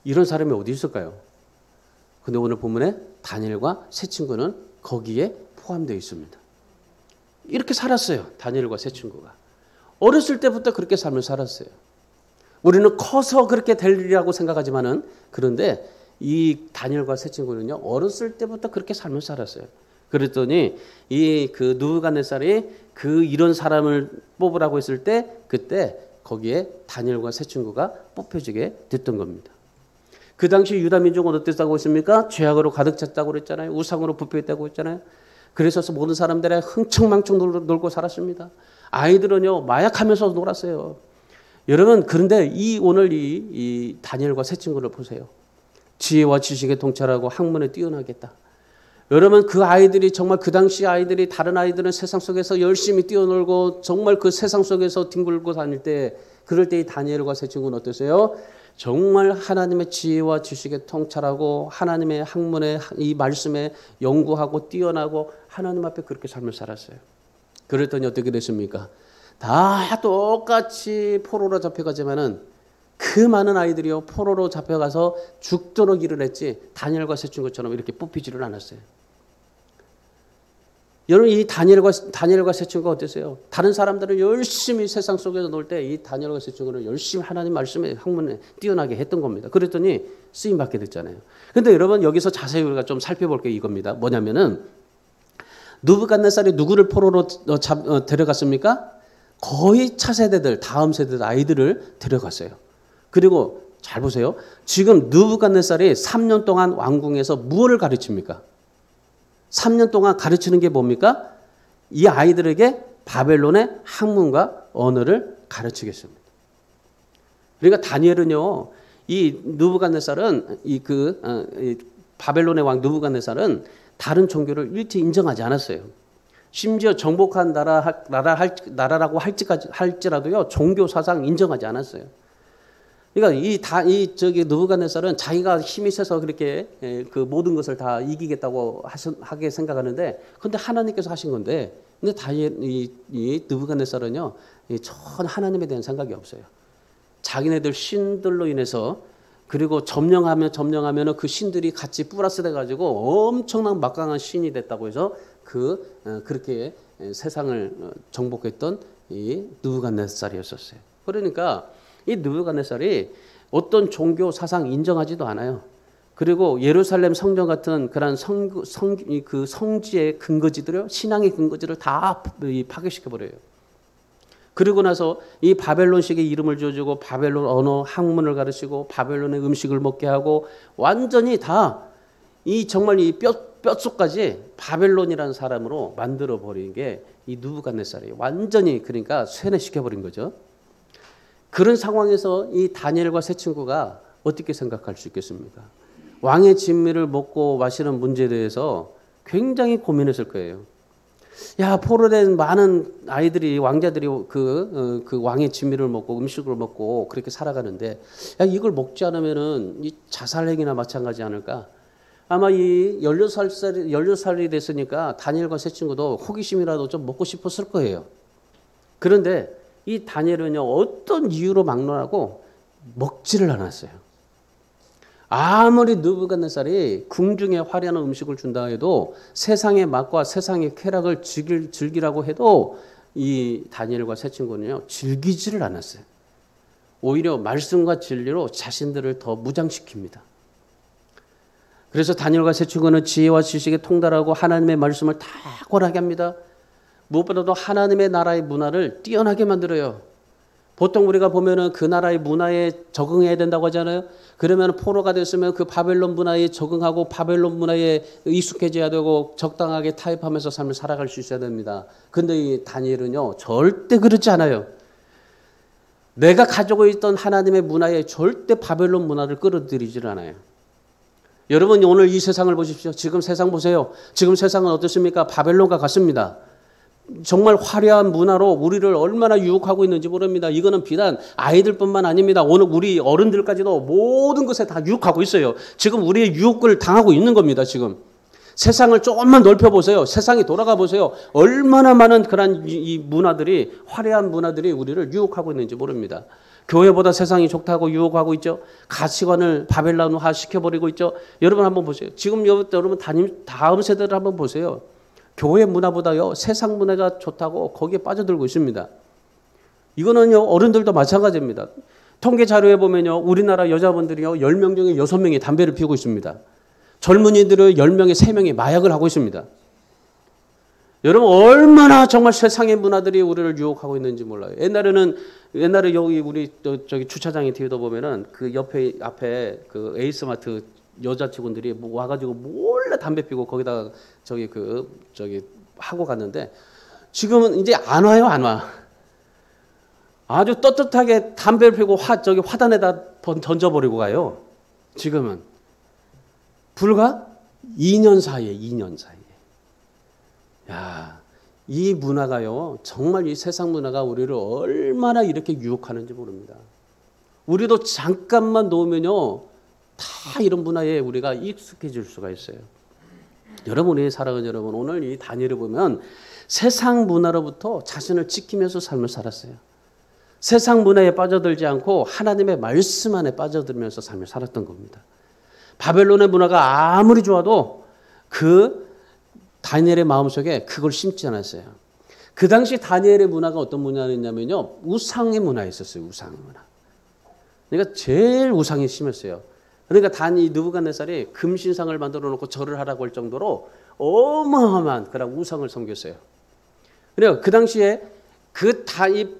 이런 사람이 어디 있을까요? 근데 오늘 본문에 다니엘과 세 친구는 거기에 포함되어 있습니다. 이렇게 살았어요. 다니엘과 세 친구가. 어렸을 때부터 그렇게 삶을 살았어요. 우리는 커서 그렇게 될 일이라고 생각하지만은 그런데 이 다니엘과 세 친구는요 어렸을 때부터 그렇게 삶을 살았어요. 그랬더니 이 그 느부갓네살이 그 이런 사람을 뽑으라고 했을 때 그때 거기에 다니엘과 세 친구가 뽑혀지게 됐던 겁니다. 그 당시 유다 민족은 어땠다고 했습니까? 죄악으로 가득 찼다고 그랬잖아요. 우상으로 부패했다고 했잖아요. 그래서 모든 사람들이 흥청망청 놀고 살았습니다. 아이들은요 마약하면서 놀았어요. 여러분 그런데 오늘 이 다니엘과 세 친구를 보세요. 지혜와 지식에 통찰하고 학문에 뛰어나겠다. 여러분 그 아이들이 정말 그 당시 아이들이 다른 아이들은 세상 속에서 열심히 뛰어놀고 정말 그 세상 속에서 뒹굴고 다닐 때 그럴 때 이 다니엘과 세 친구는 어땠어요? 정말 하나님의 지혜와 지식에 통찰하고 하나님의 학문에 이 말씀에 연구하고 뛰어나고 하나님 앞에 그렇게 삶을 살았어요. 그랬더니 어떻게 됐습니까? 다 똑같이 포로로 잡혀가지만은 그 많은 아이들이요 포로로 잡혀가서 죽도록 일을 했지 다니엘과 세 친구처럼 이렇게 뽑히지를 않았어요. 여러분 이 다니엘과 세 친구가 어땠어요? 다른 사람들은 열심히 세상 속에서 놀 때 이 다니엘과 세 친구는 열심히 하나님 말씀에 학문에 뛰어나게 했던 겁니다. 그랬더니 쓰임 받게 됐잖아요. 그런데 여러분 여기서 자세히 우리가 좀 살펴볼 게 이겁니다. 뭐냐면은 느부갓네살이 누구를 포로로 데려갔습니까? 거의 차세대들 다음 세대 아이들을 데려갔어요. 그리고 잘 보세요. 지금 느부갓네살이 3년 동안 왕궁에서 무엇을 가르칩니까? 3년 동안 가르치는 게 뭡니까? 이 아이들에게 바벨론의 학문과 언어를 가르치겠습니다. 그러니까 다니엘은요, 이 느부갓네살은 바벨론의 왕 느부갓네살은 다른 종교를 일체 인정하지 않았어요. 심지어 정복한 나라라고 할지라도요, 종교 사상 인정하지 않았어요. 그러니까 느부갓네살은 자기가 힘이 세서 그렇게 그 모든 것을 다 이기겠다고 하게 생각하는데, 근데 하나님께서 하신 건데, 근데 이 느부갓네살은요, 전 하나님에 대한 생각이 없어요. 자기네들 신들로 인해서 그리고 점령하면 그 신들이 같이 플러스 돼가지고 엄청난 막강한 신이 됐다고 해서 그렇게 세상을 정복했던 이 느부갓네살이었었어요. 그러니까 이 느부갓네살이 어떤 종교 사상 인정하지도 않아요. 그리고 예루살렘 성전 같은 그런 그 성지의 근거지들을 신앙의 근거지를 다 파괴시켜 버려요. 그리고 나서 이 바벨론식의 이름을 지어주고 바벨론 언어 학문을 가르치고 바벨론의 음식을 먹게 하고 완전히 다 정말 이 뼛속까지 바벨론이라는 사람으로 만들어 버린 게 이 느부갓네살이에요. 완전히 그러니까 쇠뇌시켜 버린 거죠. 그런 상황에서 이 다니엘과 세 친구가 어떻게 생각할 수 있겠습니까? 왕의 진미를 먹고 마시는 문제에 대해서 굉장히 고민했을 거예요. 야, 포로된 많은 아이들이, 왕자들이 그 왕의 진미를 먹고 음식을 먹고 그렇게 살아가는데, 야, 이걸 먹지 않으면은 이 자살행위나 마찬가지 않을까? 아마 이 16살이 됐으니까 다니엘과 세 친구도 호기심이라도 좀 먹고 싶었을 거예요. 그런데 이 다니엘은요, 어떤 이유로 막론하고 먹지를 않았어요. 아무리 느부갓네살이 궁중에 화려한 음식을 준다 해도 세상의 맛과 세상의 쾌락을 즐기라고 해도 이 다니엘과 세 친구는요, 즐기지를 않았어요. 오히려 말씀과 진리로 자신들을 더 무장시킵니다. 그래서 다니엘과 세 친구는 지혜와 지식에 통달하고 하나님의 말씀을 탁월하게 합니다. 무엇보다도 하나님의 나라의 문화를 뛰어나게 만들어요. 보통 우리가 보면은 그 나라의 문화에 적응해야 된다고 하잖아요. 그러면 포로가 됐으면 그 바벨론 문화에 적응하고 바벨론 문화에 익숙해져야 되고 적당하게 타협하면서 삶을 살아갈 수 있어야 됩니다. 근데 이 다니엘은요, 절대 그렇지 않아요. 내가 가지고 있던 하나님의 문화에 절대 바벨론 문화를 끌어들이질 않아요. 여러분, 오늘 이 세상을 보십시오. 지금 세상 보세요. 지금 세상은 어떻습니까? 바벨론과 같습니다. 정말 화려한 문화로 우리를 얼마나 유혹하고 있는지 모릅니다. 이거는 비단 아이들뿐만 아닙니다. 오늘 우리 어른들까지도 모든 것에 다 유혹하고 있어요. 지금 우리의 유혹을 당하고 있는 겁니다. 지금 세상을 조금만 넓혀보세요. 세상에 돌아가 보세요. 얼마나 많은 그런 이 문화들이, 화려한 문화들이 우리를 유혹하고 있는지 모릅니다. 교회보다 세상이 좋다고 유혹하고 있죠. 가치관을 바벨론화 시켜버리고 있죠. 여러분 한번 보세요. 지금 여러분 다음 세대를 한번 보세요. 교회 문화보다요, 세상 문화가 좋다고 거기에 빠져들고 있습니다. 이거는요, 어른들도 마찬가지입니다. 통계 자료에 보면요, 우리나라 여자분들이요, 10명 중에 6명이 담배를 피우고 있습니다. 젊은이들은 10명에 3명이 마약을 하고 있습니다. 여러분, 얼마나 정말 세상의 문화들이 우리를 유혹하고 있는지 몰라요. 옛날에 여기 우리 저기 주차장에 뒤에도 보면은 그 앞에 그 에이스마트 여자 직원들이 뭐 와가지고 몰래 담배 피고 거기다가 저기 하고 갔는데, 지금은 이제 안 와요, 안 와. 아주 떳떳하게 담배를 피고 화단에다 던져버리고 가요. 지금은 불과 2년 사이에. 야, 이 문화가요, 정말 이 세상 문화가 우리를 얼마나 이렇게 유혹하는지 모릅니다. 우리도 잠깐만 놓으면요, 다 이런 문화에 우리가 익숙해질 수가 있어요. 여러분이 사랑하는 여러분, 오늘 이 다니엘을 보면 세상 문화로부터 자신을 지키면서 삶을 살았어요. 세상 문화에 빠져들지 않고 하나님의 말씀 안에 빠져들면서 삶을 살았던 겁니다. 바벨론의 문화가 아무리 좋아도 그 다니엘의 마음속에 그걸 심지 않았어요. 그 당시 다니엘의 문화가 어떤 문화였냐면요, 우상의 문화였었어요. 우상의 문화. 그러니까 제일 우상이 심했어요. 그러니까 느부갓네살이 금신상을 만들어 놓고 절을 하라고 할 정도로 어마어마한 그런 우상을 섬겼어요. 그래요. 그 당시에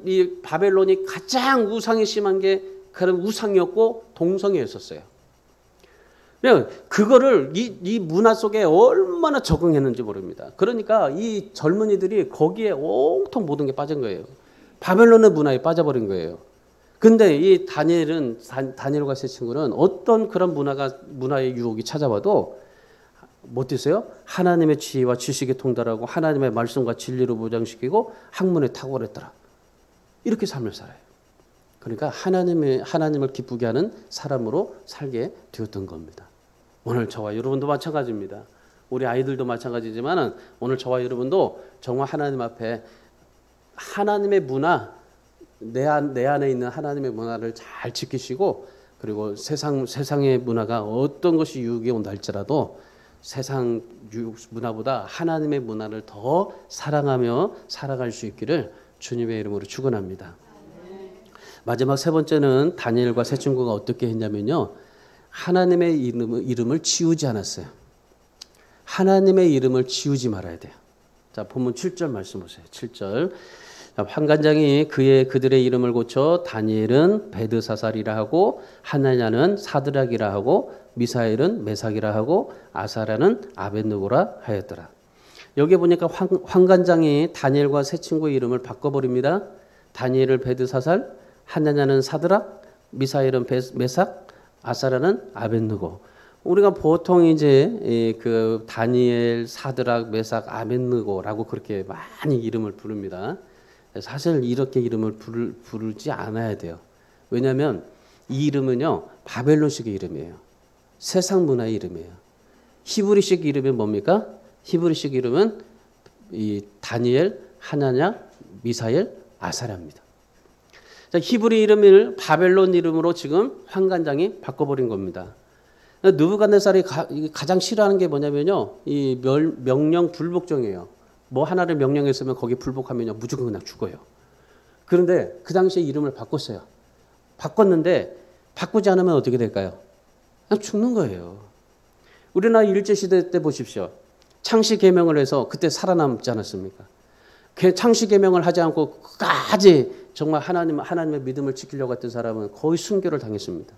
이 바벨론이 가장 우상이 심한 게 그런 우상이었고 동성애였었어요. 그래요. 그거를 이 문화 속에 얼마나 적응했는지 모릅니다. 그러니까 이 젊은이들이 거기에 온통 모든 게 빠진 거예요. 바벨론의 문화에 빠져버린 거예요. 근데 이 다니엘과 세 친구는 어떤 그런 문화의 유혹이 찾아와도 못했어요. 하나님의 지혜와 지식에 통달하고 하나님의 말씀과 진리로 무장시키고 학문에 탁월했더라. 이렇게 삶을 살아요. 그러니까 하나님을 기쁘게 하는 사람으로 살게 되었던 겁니다. 오늘 저와 여러분도 마찬가지입니다. 우리 아이들도 마찬가지지만 오늘 저와 여러분도 정말 하나님 앞에 하나님의 문화, 내 안에 있는 하나님의 문화를 잘 지키시고, 그리고 세상의 문화가 어떤 것이 유혹이 온다 할지라도 세상 문화보다 하나님의 문화를 더 사랑하며 살아갈 수 있기를 주님의 이름으로 축원합니다. 마지막 세 번째는 다니엘과 세 친구가 어떻게 했냐면요, 하나님의 이름을 지우지 않았어요. 하나님의 이름을 지우지 말아야 돼요. 자, 본문 7절 말씀 보세요. 7절. 환관장이 그들의 이름을 고쳐 다니엘은 베드사살이라 하고, 하나냐는 사드락이라 하고, 미사엘은 메삭이라 하고, 아사라는 아벳느고라 하였더라. 여기 보니까 환관장이 다니엘과 세 친구의 이름을 바꿔버립니다. 다니엘을 베드사살, 하나냐는 사드락, 미사엘은 메삭, 아사랴는 아벳느고. 우리가 보통 이제 그 다니엘, 사드락, 메삭, 아벳느고라고 그렇게 많이 이름을 부릅니다. 사실 이렇게 이름을 부르지 않아야 돼요. 왜냐하면 이 이름은요 바벨론식의 이름이에요. 세상 문화의 이름이에요. 히브리식 이름이 뭡니까? 히브리식 이름은 이 다니엘, 하나냐, 미사엘, 아사랴입니다. 자, 히브리 이름을 바벨론 이름으로 지금 환관장이 바꿔버린 겁니다. 느부갓네살이 가장 싫어하는 게 뭐냐면요, 이 명령 불복종이에요. 뭐 하나를 명령했으면 거기에 불복하면요 무조건 그냥 죽어요. 그런데 그 당시에 이름을 바꿨어요. 바꿨는데 바꾸지 않으면 어떻게 될까요? 그냥 죽는 거예요. 우리나라 일제시대 때 보십시오. 창씨 계명을 해서 그때 살아남지 않았습니까? 창씨 계명을 하지 않고 끝까지 정말 하나님의 믿음을 지키려고 했던 사람은 거의 순교를 당했습니다.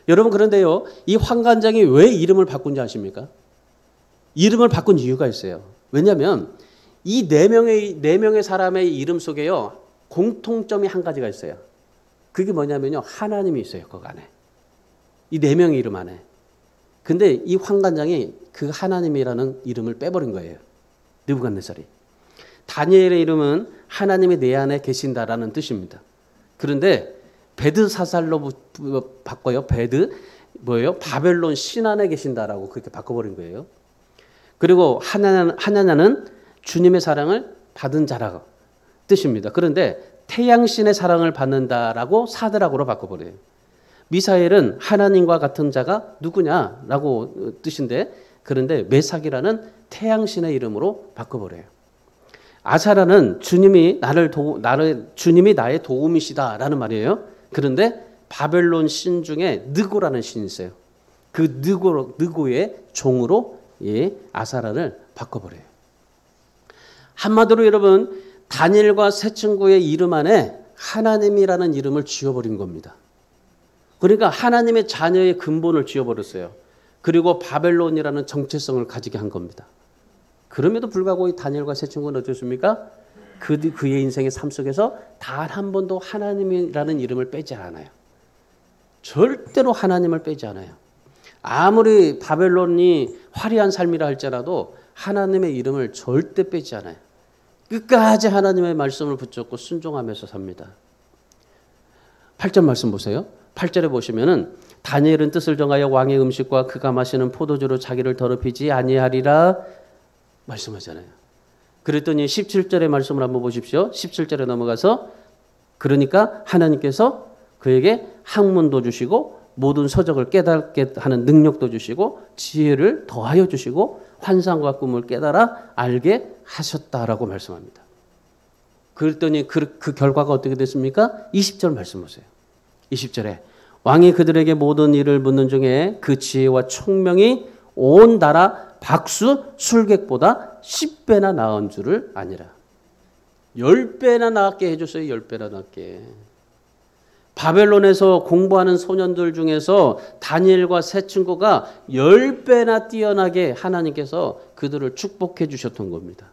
여러분, 그런데요, 이 환관장이 왜 이름을 바꾼지 아십니까? 이름을 바꾼 이유가 있어요. 왜냐하면 이 네 명의 사람의 이름 속에요 공통점이 한 가지가 있어요. 그게 뭐냐면요, 하나님이 있어요. 그 안에. 이 네 명의 이름 안에. 근데 이 환관장이 그 하나님이라는 이름을 빼버린 거예요. 느부갓네살이. 다니엘의 이름은 하나님이 내 안에 계신다라는 뜻입니다. 그런데 베드사살로 바꿔요. 뭐예요? 바벨론 신 안에 계신다라고 그렇게 바꿔버린 거예요. 그리고 하나냐는 주님의 사랑을 받은 자라고 뜻입니다. 그런데 태양신의 사랑을 받는다라고 사드락으로 바꿔버려요. 미사엘은 하나님과 같은 자가 누구냐라고 뜻인데, 그런데 메삭이라는 태양신의 이름으로 바꿔버려요. 아사라는 주님이 나의 도움이시다라는 말이에요. 그런데 바벨론 신 중에 느고라는 신이 있어요. 그 느고의 종으로 아사라를 바꿔버려요. 한마디로 여러분, 다니엘과 세 친구의 이름 안에 하나님이라는 이름을 지어버린 겁니다. 그러니까 하나님의 자녀의 근본을 지어버렸어요. 그리고 바벨론이라는 정체성을 가지게 한 겁니다. 그럼에도 불구하고 이 다니엘과 세 친구는 어떻습니까? 그의 인생의 삶 속에서 단 한 번도 하나님이라는 이름을 빼지 않아요. 절대로 하나님을 빼지 않아요. 아무리 바벨론이 화려한 삶이라 할지라도 하나님의 이름을 절대 빼지 않아요. 끝까지 하나님의 말씀을 붙잡고 순종하면서 삽니다. 8절 말씀 보세요. 8절에 보시면은 다니엘은 뜻을 정하여 왕의 음식과 그가 마시는 포도주로 자기를 더럽히지 아니하리라 말씀하잖아요. 그랬더니 17절의 말씀을 한번 보십시오. 17절에 넘어가서 그러니까 하나님께서 그에게 학문도 주시고 모든 서적을 깨닫게 하는 능력도 주시고 지혜를 더하여 주시고 환상과 꿈을 깨달아 알게 하셨다라고 말씀합니다. 그랬더니 그 결과가 어떻게 됐습니까? 20절 말씀 보세요. 20절에 왕이 그들에게 모든 일을 묻는 중에 그 지혜와 총명이 온 나라 박수 술객보다 10배나 나은 줄을 아니라. 10배나 나았게 해줬어요. 10배나 나았게. 바벨론에서 공부하는 소년들 중에서 다니엘과 세 친구가 10배나 뛰어나게 하나님께서 그들을 축복해 주셨던 겁니다.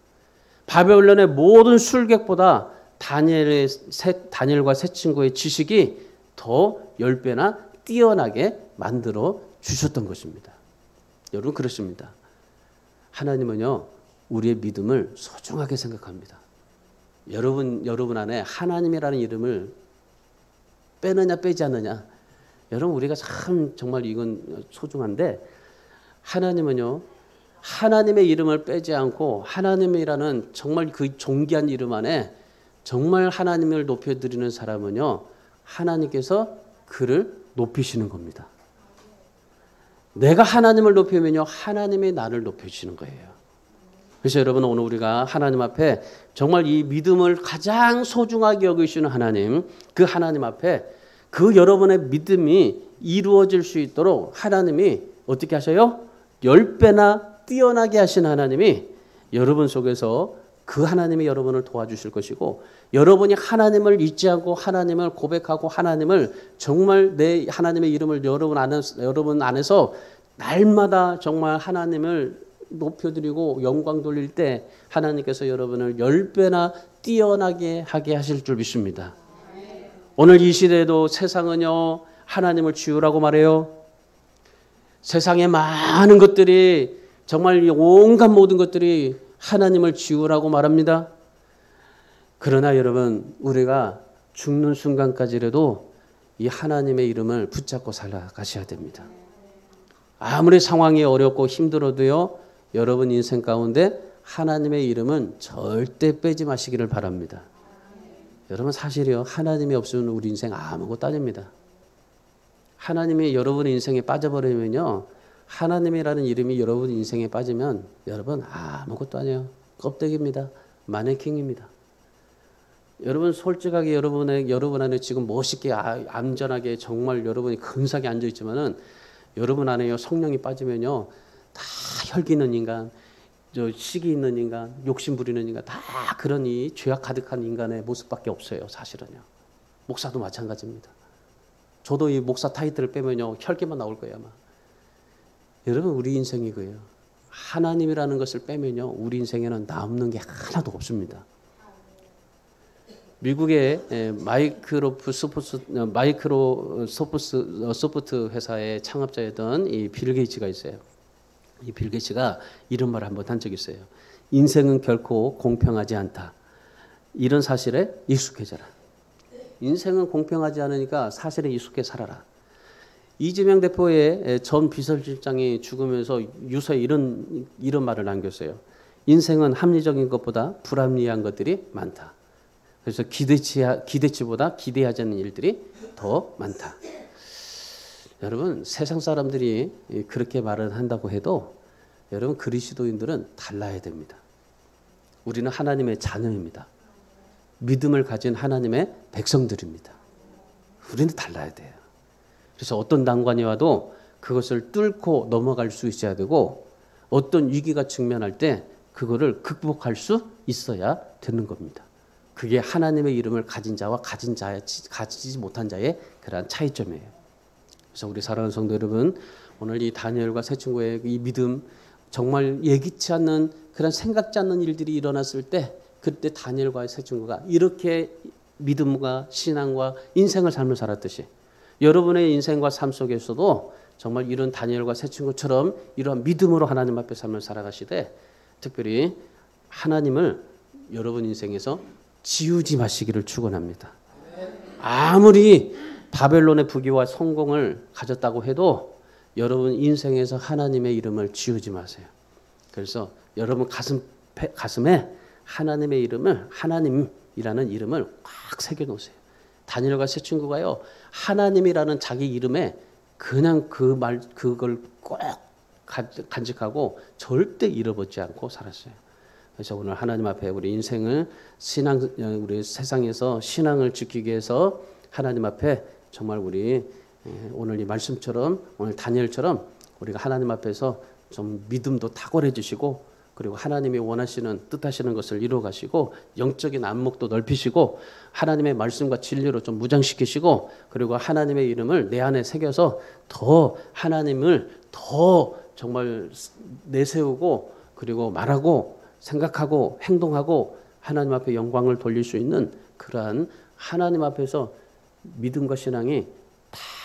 바벨론의 모든 술객보다 다니엘과 세 친구의 지식이 더 10배나 뛰어나게 만들어 주셨던 것입니다. 여러분, 그렇습니다. 하나님은요, 우리의 믿음을 소중하게 생각합니다. 여러분 안에 하나님이라는 이름을 빼느냐 빼지 않느냐, 여러분, 우리가 참 정말 이건 소중한데, 하나님은요, 하나님의 이름을 빼지 않고 하나님이라는 정말 그 존귀한 이름 안에 정말 하나님을 높여드리는 사람은요, 하나님께서 그를 높이시는 겁니다. 내가 하나님을 높이면요, 하나님이 나를 높여주시는 거예요. 그래서 여러분, 오늘 우리가 하나님 앞에 정말 이 믿음을 가장 소중하게 여기시는 하나님, 그 하나님 앞에 그 여러분의 믿음이 이루어질 수 있도록 하나님이 어떻게 하셔요? 10배나 뛰어나게 하신 하나님이 여러분 속에서 그 하나님이 여러분을 도와주실 것이고, 여러분이 하나님을 잊지 않고 하나님을 고백하고 하나님을 정말 내 하나님의 이름을 여러분 안에서 날마다 정말 하나님을 높여드리고 영광 돌릴 때 하나님께서 여러분을 10배나 뛰어나게 하게 하실 줄 믿습니다. 오늘 이 시대에도 세상은요, 하나님을 지우라고 말해요. 세상의 많은 것들이, 정말 온갖 모든 것들이 하나님을 지우라고 말합니다. 그러나 여러분, 우리가 죽는 순간까지라도 이 하나님의 이름을 붙잡고 살아가셔야 됩니다. 아무리 상황이 어렵고 힘들어도요, 여러분 인생 가운데 하나님의 이름은 절대 빼지 마시기를 바랍니다. 여러분, 사실이요, 하나님이 없으면 우리 인생 아무것도 아닙니다. 하나님이 여러분의 인생에 빠져버리면요, 하나님이라는 이름이 여러분 인생에 빠지면 여러분 아무것도 아니에요. 껍데기입니다. 마네킹입니다. 여러분, 솔직하게 여러분 안에 지금 멋있게 안전하게 정말 여러분이 근사하게 앉아 있지만은 여러분 안에요, 성령이 빠지면요, 다 혈기 있는 인간, 시기 있는 인간, 욕심 부리는 인간, 다 그런 이 죄악 가득한 인간의 모습밖에 없어요. 사실은요. 목사도 마찬가지입니다. 저도 이 목사 타이틀을 빼면요, 혈기만 나올 거예요, 아마. 여러분, 우리 인생이 그예요. 하나님이라는 것을 빼면요, 우리 인생에는 남는 게 하나도 없습니다. 미국의 마이크로소프트 회사의 창업자였던 이 빌 게이츠가 있어요. 이 빌 게이츠가 이런 말을 한번 한 적이 있어요. 인생은 결코 공평하지 않다. 이런 사실에 익숙해져라. 인생은 공평하지 않으니까 사실에 익숙해 살아라. 이재명 대표의 전 비서실장이 죽으면서 유서에 이런 말을 남겼어요. 인생은 합리적인 것보다 불합리한 것들이 많다. 그래서 기대치보다 기대하지 않는 일들이 더 많다. 여러분, 세상 사람들이 그렇게 말을 한다고 해도 여러분, 그리스도인들은 달라야 됩니다. 우리는 하나님의 자녀입니다. 믿음을 가진 하나님의 백성들입니다. 우리는 달라야 돼요. 그래서 어떤 난관이 와도 그것을 뚫고 넘어갈 수 있어야 되고, 어떤 위기가 직면할 때 그거를 극복할 수 있어야 되는 겁니다. 그게 하나님의 이름을 가진 자와 가지지 못한 자의 그러한 차이점이에요. 그래서 우리 사랑하는 성도 여러분, 오늘 이 다니엘과 세 친구의 이 믿음, 정말 예기치 않는 그런 생각지 않는 일들이 일어났을 때, 그때 다니엘과 세 친구가 이렇게 믿음과 신앙과 인생을 삶을 살았듯이 여러분의 인생과 삶 속에서도 정말 이런 다니엘과 세 친구처럼 이러한 믿음으로 하나님 앞에 삶을 살아가시되, 특별히 하나님을 여러분 인생에서 지우지 마시기를 축원합니다. 아무리 바벨론의 부귀와 성공을 가졌다고 해도 여러분 인생에서 하나님의 이름을 지우지 마세요. 그래서 여러분 가슴에 하나님의 이름을, 하나님이라는 이름을 꽉 새겨놓으세요. 다니엘과 세 친구가요, 하나님이라는 자기 이름에 그냥 그걸 꼭 간직하고 절대 잃어버리지 않고 살았어요. 그래서 오늘 하나님 앞에 우리 인생을 우리 세상에서 신앙을 지키기 위해서 하나님 앞에 정말 우리 오늘 이 말씀처럼, 오늘 다니엘처럼 우리가 하나님 앞에서 좀 믿음도 탁월해 주시고, 그리고 하나님이 원하시는 뜻하시는 것을 이루어 가시고, 영적인 안목도 넓히시고, 하나님의 말씀과 진리로 좀 무장시키시고, 그리고 하나님의 이름을 내 안에 새겨서 더 하나님을 더 정말 내세우고, 그리고 말하고 생각하고 행동하고 하나님 앞에 영광을 돌릴 수 있는 그러한 하나님 앞에서 믿음과 신앙이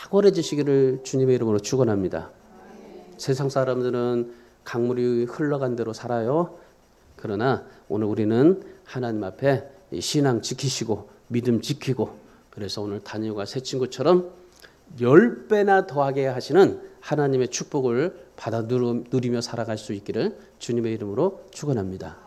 탁월해지시기를 주님의 이름으로 축원합니다. 세상 사람들은 강물이 흘러간 대로 살아요. 그러나 오늘 우리는 하나님 앞에 신앙 지키시고 믿음 지키고, 그래서 오늘 다니엘과 세 친구처럼 10배나 더하게 하시는 하나님의 축복을 받아 누리며 살아갈 수 있기를 주님의 이름으로 축원합니다.